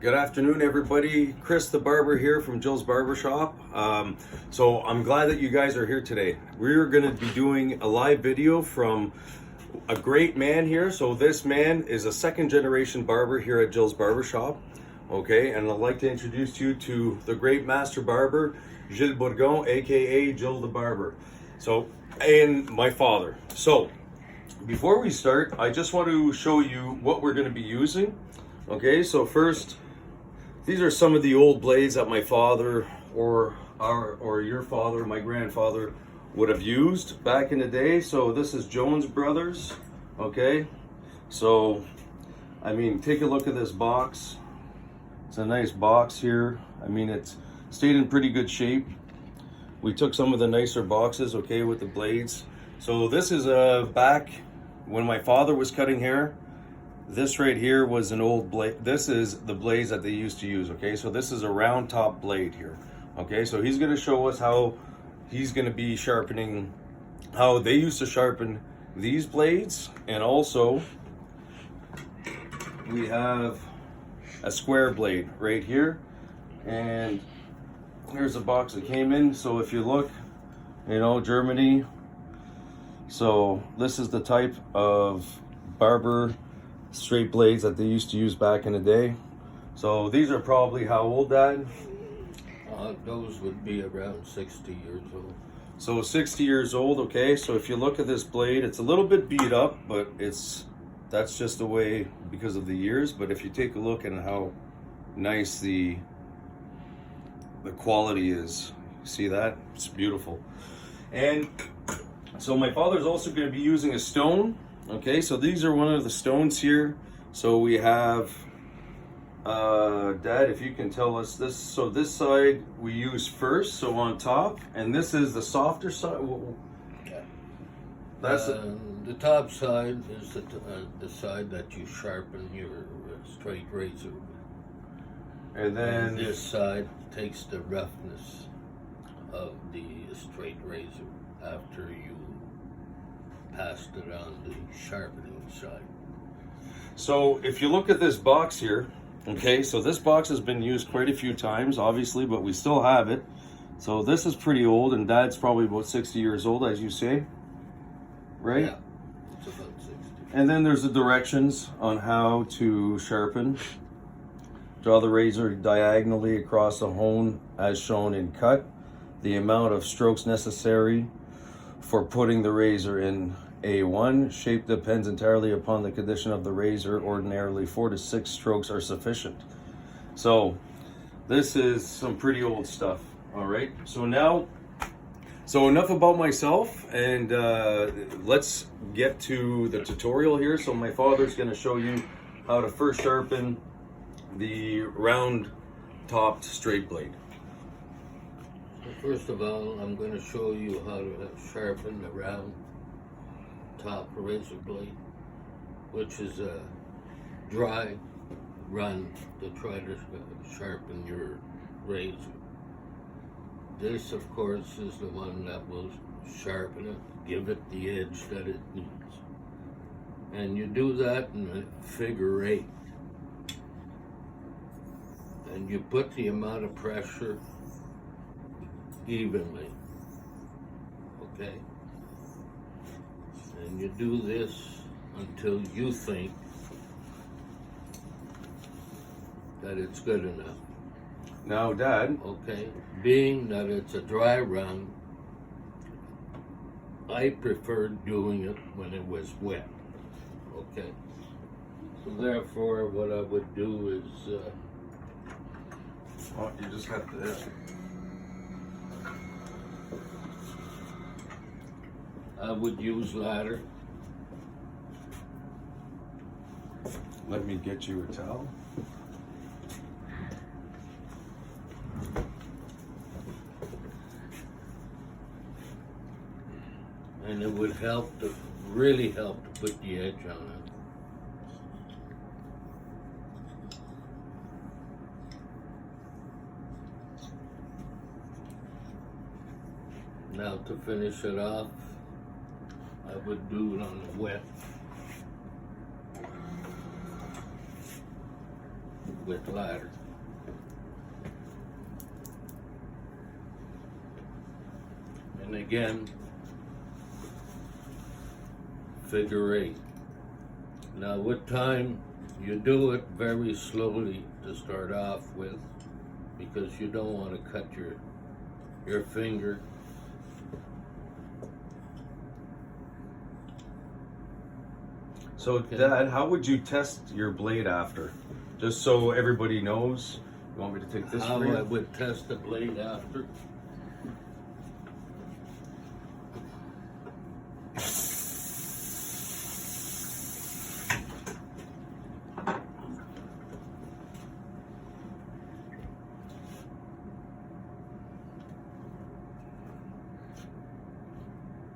Good afternoon, everybody. Chris the Barber here from Gilles Barber Shop. So I'm glad that you guys are here today. We're going to be doing a live video from a great man here. So this man is a second generation barber here at Gilles Barber Shop. Okay, and I'd like to introduce you to the great master barber, Gilles Bourgon, aka Gilles the Barber. So, and my father. So, before we start, I just want to show you what we're going to be using. Okay, so first, these are some of the old blades that my father or your father, my grandfather, would have used back in the day. So this is Jones Brothers. Okay, so I mean, take a look at this box. It's a nice box here. I mean, it's stayed in pretty good shape. We took some of the nicer boxes, okay, with the blades. So this is back when my father was cutting hair. This right here was an old blade. This is the blades that they used to use, okay? So this is a round top blade here, okay? So he's gonna show us how he's gonna be sharpening, how they used to sharpen these blades. And also, we have a square blade right here. And here's the box that came in. So if you look, you know, Germany. So this is the type of barber straight blades that they used to use back in the day. So these are probably how old, Dad? Those would be around 60 years old. So 60 years old, okay. So if you look at this blade, it's a little bit beat up, but that's just the way because of the years. But if you take a look at how nice the quality is, see that? It's beautiful. And so my father's also going to be using a stone. Okay, so these are one of the stones here. So we have, Dad, if you can tell us this. So this side we use first, so on top, and this is the softer side. Yeah. That's the top side is the side that you sharpen your straight razor with. and then This side takes the roughness of the straight razor after you passed it on the sharpening side. So if you look at this box here, okay, so this box has been used quite a few times, obviously, but we still have it. So this is pretty old, and Dad's probably about 60 years old, as you say, right? Yeah, it's about 60. And then there's the directions on how to sharpen. Draw the razor diagonally across the hone as shown in cut. The amount of strokes necessary for putting the razor in A1. Shape depends entirely upon the condition of the razor. Ordinarily 4 to 6 strokes are sufficient. So this is some pretty old stuff. All right, so enough about myself, and let's get to the tutorial here. So my father's going to show you how to first sharpen the round topped straight blade. First of all, I'm going to show you how to sharpen the round top razor blade, which is a dry run to try to sharpen your razor. This, of course, is the one that will sharpen it, give it the edge that it needs. And you do that in a figure 8. And you put the amount of pressure evenly, okay? And you do this until you think that it's good enough. Now, Dad, Okay, being that it's a dry run, I preferred doing it when it was wet, okay? So therefore, what I would do is, you just have to. I would use ladder. Let me get you a towel. And it would help to, really help to put the edge on it. Now to finish it off, I would do it on the wet. with ladder. And again, figure 8. Now with time, you do it very slowly to start off with, because you don't want to cut your finger. So, Okay. Dad, how would you test your blade after? Just so everybody knows. You want me to take this How for you? I would test the blade after.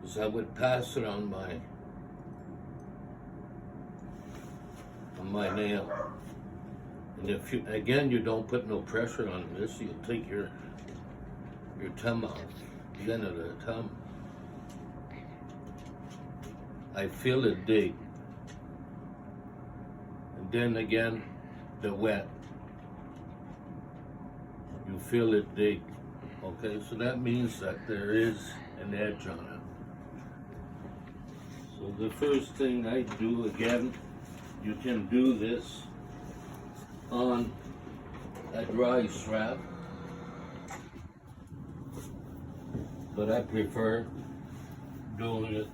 Is I would pass it on my nail. And if you, again, you don't put no pressure on this, you'll take your thumb out, the end of the thumb. I feel it dig. And then again, the wet. You feel it dig. Okay, so that means that there is an edge on it. So the first thing I do, again, you can do this on a dry strap, but I prefer doing it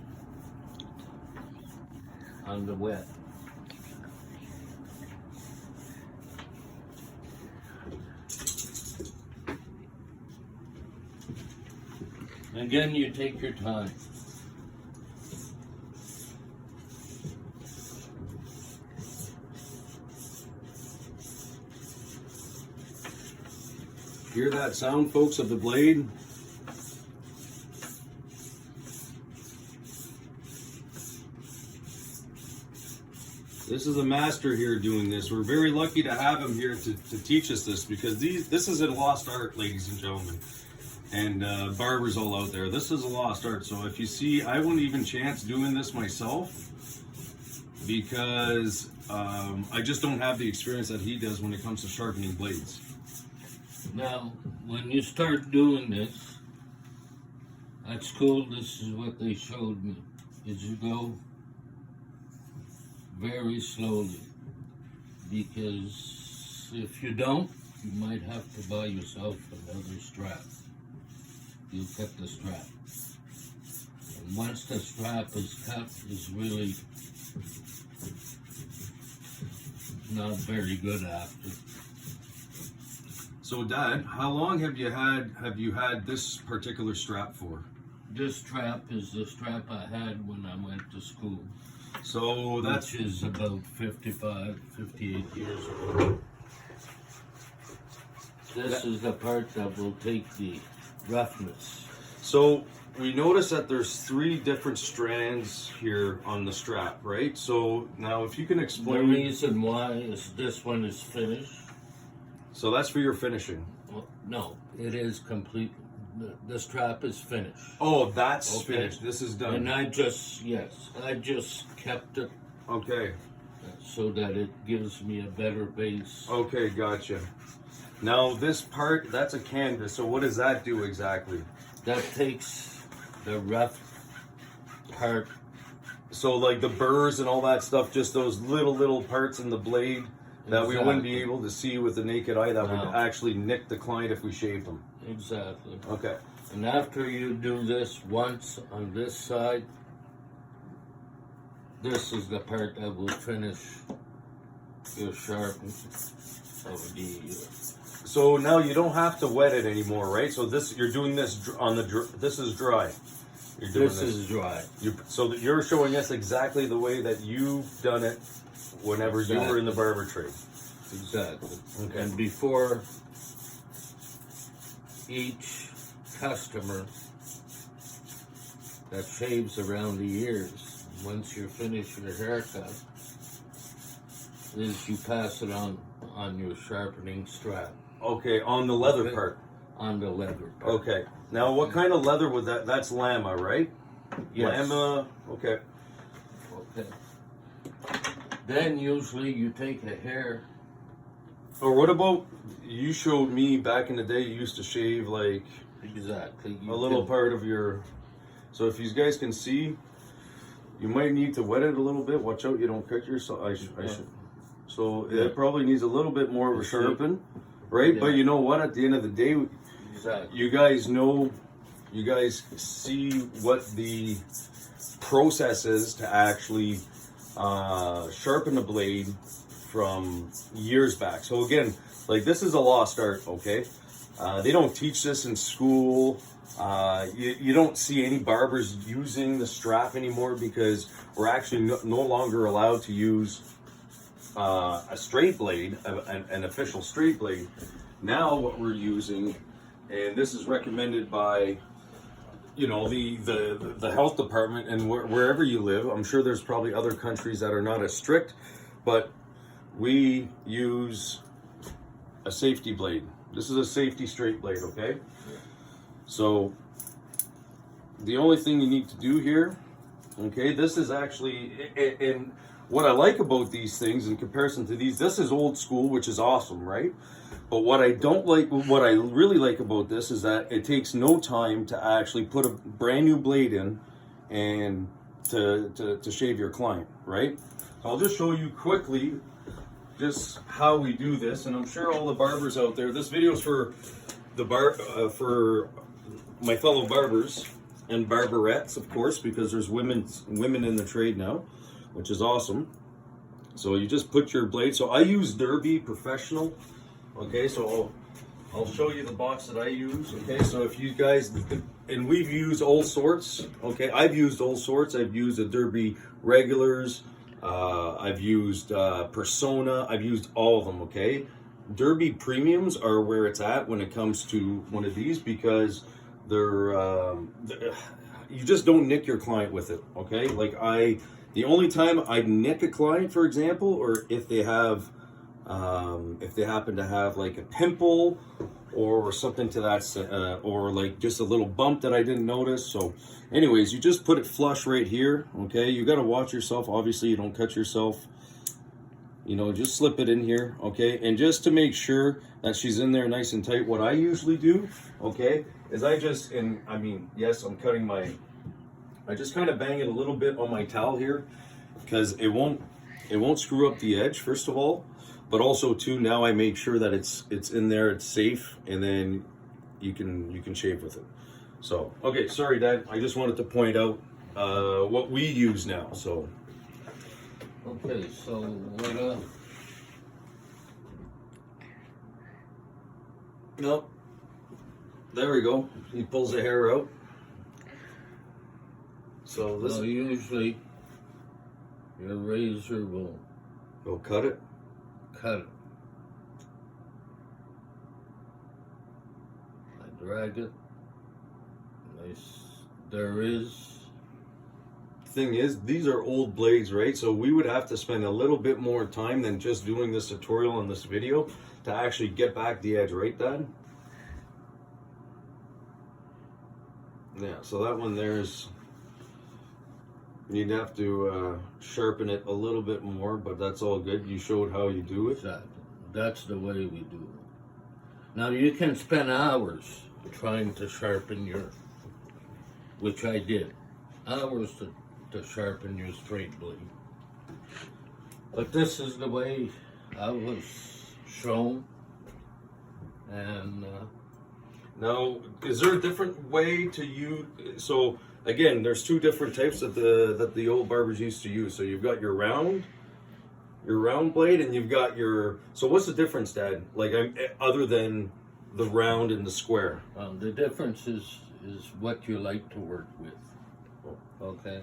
on the wet. Again, you take your time. Hear that sound, folks, of the blade? This is a master here doing this. We're very lucky to have him here to teach us this, because this is a lost art, ladies and gentlemen. And barbers all out there, this is a lost art. So if you see, I wouldn't even chance doing this myself, because I just don't have the experience that he does when it comes to sharpening blades. Now, when you start doing this, at school, this is what they showed me, is you go very slowly, because if you don't, you might have to buy yourself another strap. You cut the strap. And once the strap is cut, it's really not very good after. So, Dad, how long have you had this particular strap for? This strap is the strap I had when I went to school. So that's Which is about 55, 58 years ago. This is the part that will take the roughness. so we notice that there's 3 different strands here on the strap, right? So now, if you can The explain. reason why is this one is finished. So that's for your finishing. Well, no, it is complete. The strap is finished. Oh, that's Okay. finished. This is done. And I just kept it Okay. so that it gives me a better base. Okay, gotcha. Now this part, that's a canvas. So what does that do exactly? That takes the rough part. So like the burrs and all that stuff, just those little parts in the blade that we wouldn't be Exactly. able to see with the naked eye, that No. would actually nick the client if we shaved them. Exactly. Okay. And after you do this once on this side, this is the part that will finish your sharpen of the. So now you don't have to wet it anymore, right? So this, you're doing this on the this is dry. You're doing This is dry. so that you're showing us exactly the way that you've done it whenever you were in the barber trade. Exactly. Okay. And before each customer that shaves around the ears, once you finish your haircut, is you pass it on your sharpening strap, Okay, on the leather Okay. part. on the leather part. Okay. Now, what kind of leather would that? That's llama, right? Yes. Llama. Okay. Okay. Then usually you take a hair Or what about, you showed me back in the day, you used to shave like Exactly. a little part of your, so if you guys can see, you might need to wet it a little bit. Watch out you don't cut yourself. I should. So it probably needs a little bit more of a sharpen, right? Yeah. But you know what? At the end of the day, Exactly. you guys know, you guys see what the process is to actually sharpen the blade from years back. So again, like this is a lost art, okay? They don't teach this in school. You don't see any barbers using the strap anymore because we're actually no longer allowed to use a straight blade, an official straight blade. Now what we're using, and this is recommended by, you know, the health department and wherever you live. I'm sure there's probably other countries that are not as strict, but we use a safety blade. This is a safety straight blade, okay? So the only thing you need to do here, okay, this is actually, and what I like about these things in comparison to these, this is old school, which is awesome, right? But what I don't like, what I really like about this is that it takes no time to actually put a brand new blade in and to shave your client, right? So I'll just show you quickly just how we do this, and I'm sure all the barbers out there, this video is for the for my fellow barbers and barberettes, of course, because there's women in the trade now, which is awesome. So you just put your blade. So I use Derby Professional. Okay, so I'll show you the box that I use. Okay, so if you guys, and we've used all sorts. Okay, I've used all sorts. I've used the Derby regulars. I've used Persona. I've used all of them. Okay, Derby premiums are where it's at when it comes to one of these because they're you just don't nick your client with it. Okay, like the only time I nick a client, for example, or if they happen to have like a pimple or something to that, or like just a little bump that I didn't notice. So anyways, you just put it flush right here. Okay, you got to watch yourself. Obviously you don't cut yourself, you know, just slip it in here. Okay, and just to make sure that she's in there nice and tight, what I usually do, okay, is I mean, yes, I'm cutting I just kind of bang it a little bit on my towel here because it won't screw up the edge, first of all. But also too, now I make sure that it's in there, it's safe, and then you can shave with it. So okay, sorry Dad, I just wanted to point out what we use now. So Okay, so what nope. There we go. He pulls the hair out. So this usually your razor will cut it. cut it. I drag it. There is. Thing is, these are old blades, right? So we would have to spend a little bit more time than just doing this tutorial and this video to actually get back the edge, right, Dad? Yeah, so that one there's, you'd have to sharpen it a little bit more, but that's all good. You showed how you do it. Exactly. That's the way we do it. Now you can spend hours trying to sharpen which I did, hours to sharpen your straight blade. But this is the way I was shown, and now, is there a different way to use? So again, there's two different types that the old barbers used to use. So you've got your round blade, and you've got your. So what's the difference, Dad? Like, other than the round and the square? the difference is what you like to work with. Okay,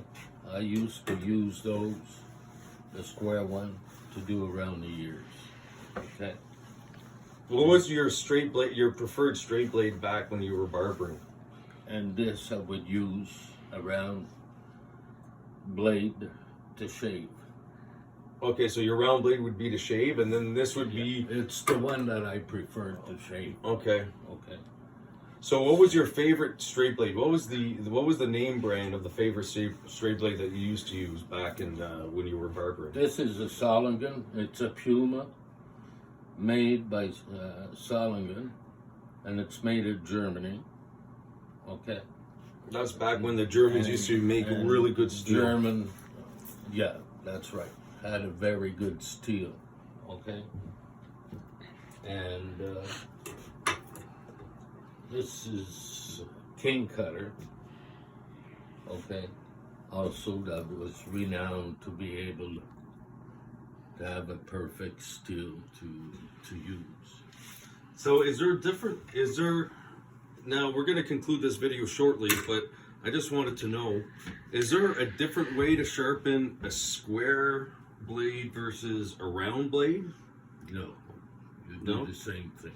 I used to use the square one, to do around the ears. Okay. What was your straight blade, your preferred straight blade back when you were barbering? And this I would use a round blade to shave. Okay, so your round blade would be to shave, and then this would be. It's the one that I prefer to shave. Okay. Okay. So what was your favorite straight blade? What was the name brand of the favorite straight blade that you used to use back in when you were barbering? This is a Soligan. It's a Puma. made by Solingen, and it's made in Germany. Okay. That's back when the Germans used to make And really good steel. German, yeah, that's right. Had a very good steel. Okay. And this is King Cutter. Okay. Also, that was renowned to be able to have a perfect steel to use. So now we're going to conclude this video shortly, but I just wanted to know, is there a different way to sharpen a square blade versus a round blade? No. You do No? the same thing.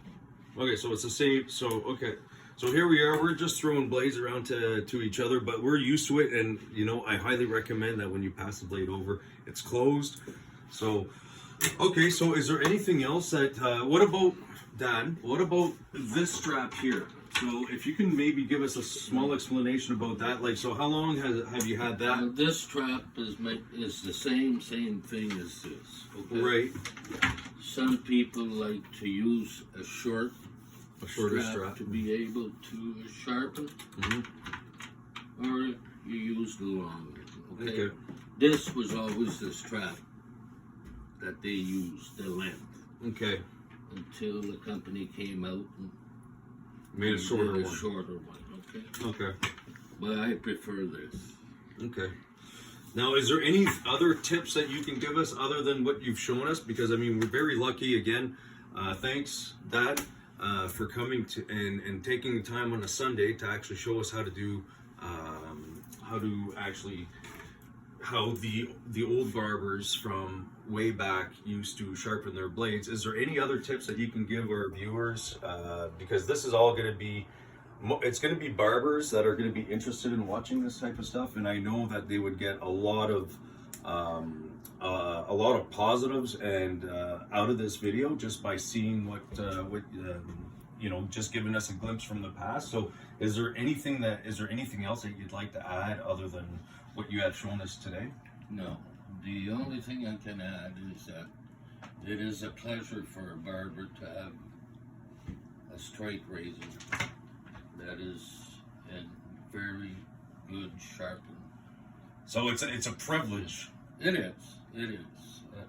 Okay, so it's the same. So, okay. So here we are. We're just throwing blades around to each other, but we're used to it. And, you know, I highly recommend that when you pass the blade over, it's closed. So, okay. So is there anything else that, what about, Dan, what about this strap here? So if you can maybe give us a small explanation about that. Like, so how long have you had that? This strap is the same thing as this. Okay? Right. Some people like to use a shorter strap. to be able to sharpen, or you use the long one. Okay? Okay. This was always the strap that they used, the length, Okay. until the company came out and Made a shorter did a one. shorter one. Okay, Okay. but I prefer this. Okay. Now, is there any other tips that you can give us other than what you've shown us? Because I mean, we're very lucky. Again, thanks, Dad, for coming to and taking the time on a Sunday to actually show us how to do, how the old barbers from way back used to sharpen their blades. Is there any other tips that you can give our viewers? Because this is all going to be. It's going to be barbers that are going to be interested in watching this type of stuff, and I know that they would get a lot of positives and out of this video just by seeing what you know, just giving us a glimpse from the past. So, is there anything else that you'd like to add other than what you have shown us today? No, the only thing I can add is that it is a pleasure for a barber to have a straight razor that is in very good sharpen. So it's a privilege. It is.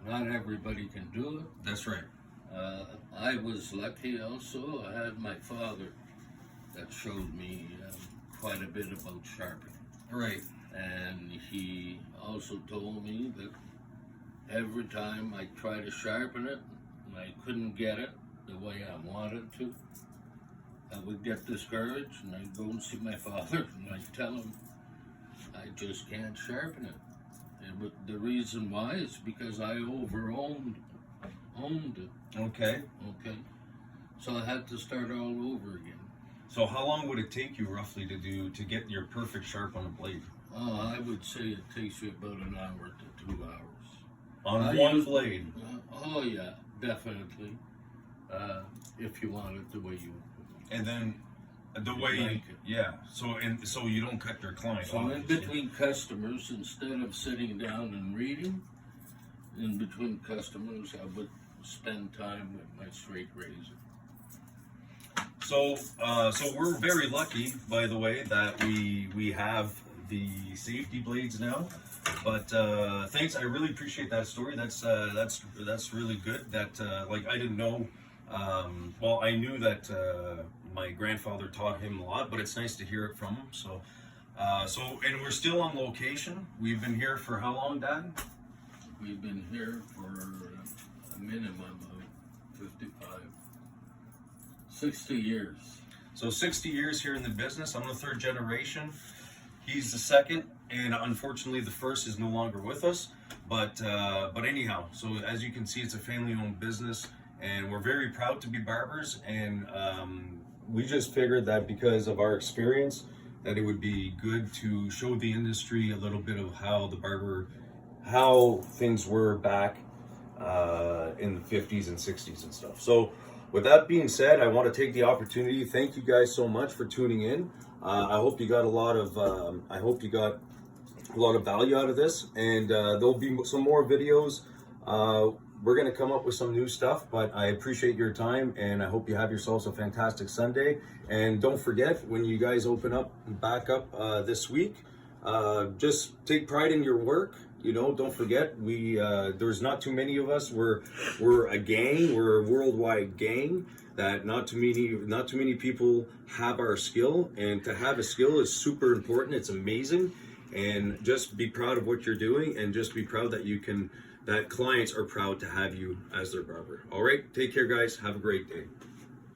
Not everybody can do it. That's right. I was lucky also. I had my father that showed me quite a bit about sharpening. Right. And he also told me that every time I try to sharpen it and I couldn't get it the way I wanted to, I would get discouraged and I'd go and see my father and I'd tell him I just can't sharpen it. And the reason why is because I owned it. Okay. Okay. So I had to start all over again. So how long would it take you roughly to get your perfect sharp on a blade? I would say it takes you about an hour to 2 hours. On one blade? Oh yeah, definitely. If you want it the way you. And then the way, like it. Yeah. So you don't cut your client. So in obviously. between customers, instead of sitting down and reading, in between customers, I would spend time with my straight razor. So we're very lucky, by the way, that we have the safety blades now. But thanks, I really appreciate that story. That's really good. That like I didn't know. Well, I knew that my grandfather taught him a lot, but it's nice to hear it from him. So and we're still on location. We've been here for how long, Dad? We've been here for a minimum of 55, 60 years. So 60 years here in the business. I'm the third generation. He's the second, and unfortunately the first is no longer with us. But anyhow, so as you can see, it's a family-owned business, and we're very proud to be barbers. And we just figured that because of our experience, that it would be good to show the industry a little bit of how things were back in the 50s and 60s and stuff. So with that being said, I want to take the opportunity. Thank you guys so much for tuning in. I hope you got a lot of value out of this, and there'll be some more videos we're going to come up with some new stuff, but I appreciate your time, and I hope you have yourselves a fantastic Sunday. And don't forget, when you guys open up back up this week, just take pride in your work. You know, don't forget, there's not too many of us. We're a gang. We're a worldwide gang. That not too many people have our skill, and to have a skill is super important. It's amazing, and just be proud of what you're doing, and just be proud that clients are proud to have you as their barber. All right, take care, guys. Have a great day.